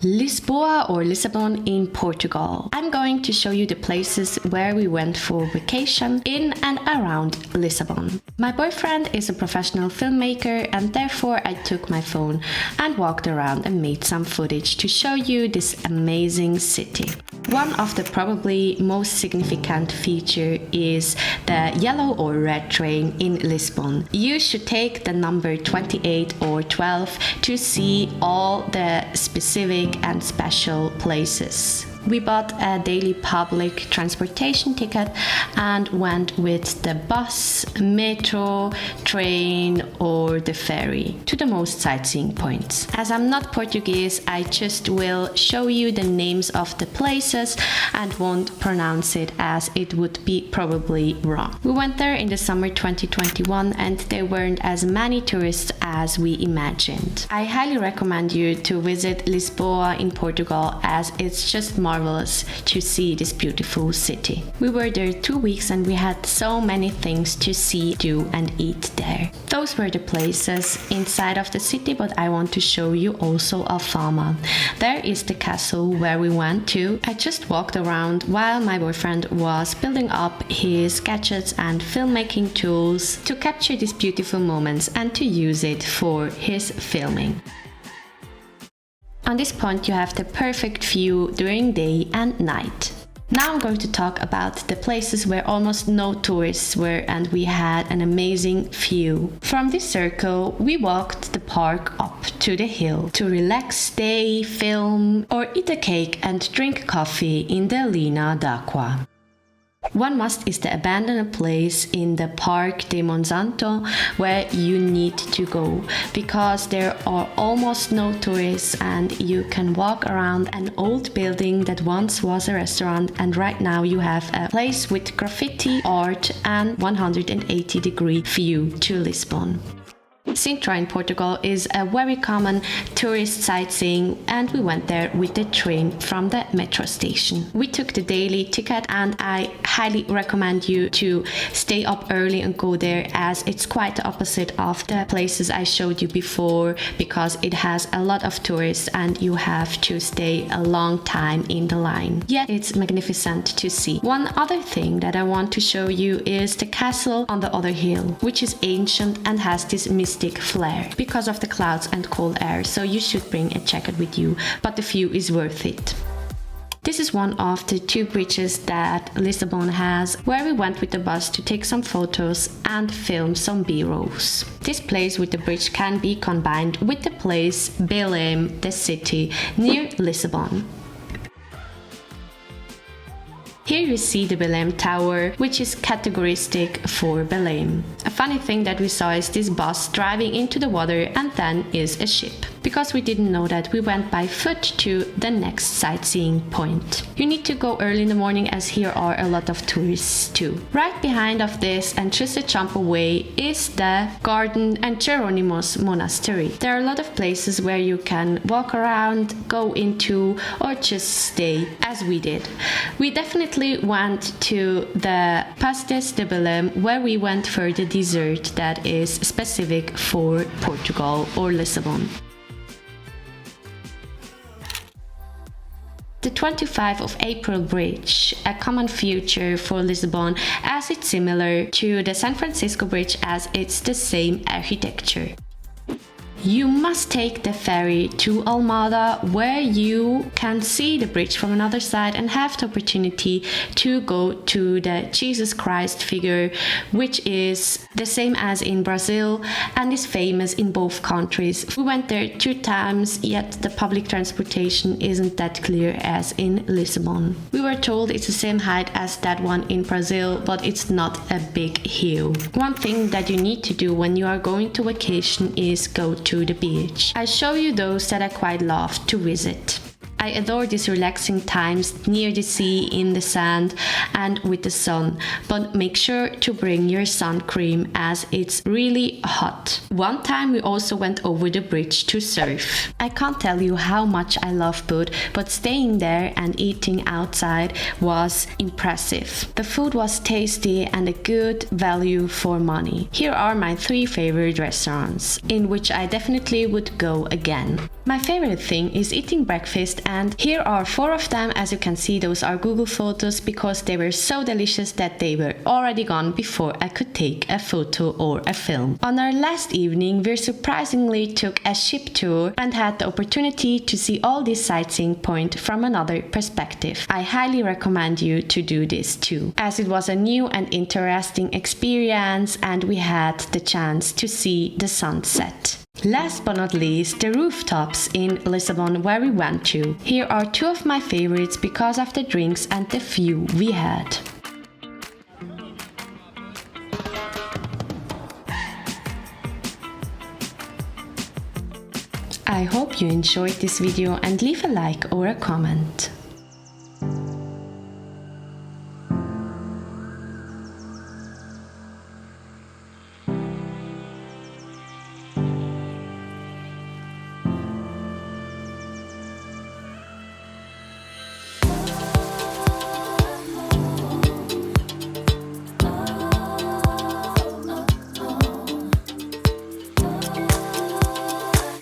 Lisboa or Lisbon in Portugal. I'm going to show you the places where we went for vacation in and around Lisbon. My boyfriend is a professional filmmaker and therefore I took my phone and walked around and made some footage to show you this amazing city. One of the probably most significant feature is the yellow or red train in Lisbon. You should take the number 28 or 12 to see all the specific and special places. We bought a daily public transportation ticket and went with the bus, metro, train or the ferry to the most sightseeing points. As I'm not Portuguese, I just will show you the names of the places and won't pronounce it as it would be probably wrong. We went there in the summer 2021 and there weren't as many tourists as we imagined. I highly recommend you to visit Lisboa in Portugal as it's just marvelous to see this beautiful city. We were there 2 weeks and we had so many things to see, do and eat there. Those were the places inside of the city, but I want to show you also Alfama. There is the castle where we went to. I just walked around while my boyfriend was building up his gadgets and filmmaking tools to capture these beautiful moments and to use it for his filming. On this point you have the perfect view during day and night. Now I'm going to talk about the places where almost no tourists were and we had an amazing view. From this circle we walked the park up to the hill to relax, stay, film or eat a cake and drink coffee in the Linha d'Aqua. One must is the abandoned place in the Parque de Monsanto where you need to go because there are almost no tourists and you can walk around an old building that once was a restaurant and right now you have a place with graffiti, art and 180-degree view to Lisbon. Sintra in Portugal is a very common tourist sightseeing and we went there with the train from the metro station. We took the daily ticket and I highly recommend you to stay up early and go there as it's quite the opposite of the places I showed you before because it has a lot of tourists and you have to stay a long time in the line. Yet it's magnificent to see. One other thing that I want to show you is the castle on the other hill, which is ancient and has this mystic flair because of the clouds and cold air, so you should bring a jacket with you, but the view is worth it. This is one of the 2 bridges that Lisbon has, where we went with the bus to take some photos and film some B-rolls. This place with the bridge can be combined with the place Belém, the city near Lisbon. Here you see the Belém Tower, which is categoristic for Belém. A funny thing that we saw is this bus driving into the water and then is a ship. Because we didn't know that, we went by foot to the next sightseeing point. You need to go early in the morning as here are a lot of tourists too. Right behind of this and just a jump away is the Garden and Geronimo's Monastery. There are a lot of places where you can walk around, go into or just stay as we did. We definitely went to the Pastéis de Belém where we went for the dessert that is specific for Portugal or Lisbon. The 25th of April Bridge, a common feature for Lisbon as it's similar to the San Francisco Bridge as it's the same architecture. You must take the ferry to Almada where you can see the bridge from another side and have the opportunity to go to the Jesus Christ figure, which is the same as in Brazil and is famous in both countries. We went there 2 times, yet the public transportation isn't that clear as in Lisbon. We were told it's the same height as that one in Brazil, but it's not a big hill. One thing that you need to do when you are going to vacation is go to the beach. I show you those that I quite love to visit. I adore these relaxing times near the sea, in the sand and with the sun, but make sure to bring your sun cream as it's really hot. One time we also went over the bridge to surf. I can't tell you how much I love food, but staying there and eating outside was impressive. The food was tasty and a good value for money. Here are my 3 favorite restaurants, in which I definitely would go again. My favorite thing is eating breakfast, and here are 4 of them. As you can see, those are Google photos because they were so delicious that they were already gone before I could take a photo or a film. On our last evening, we surprisingly took a ship tour and had the opportunity to see all these sightseeing points from another perspective. I highly recommend you to do this too, as it was a new and interesting experience and we had the chance to see the sunset. Last but not least, the rooftops in Lisbon where we went to. Here are 2 of my favorites because of the drinks and the view we had. I hope you enjoyed this video and leave a like or a comment.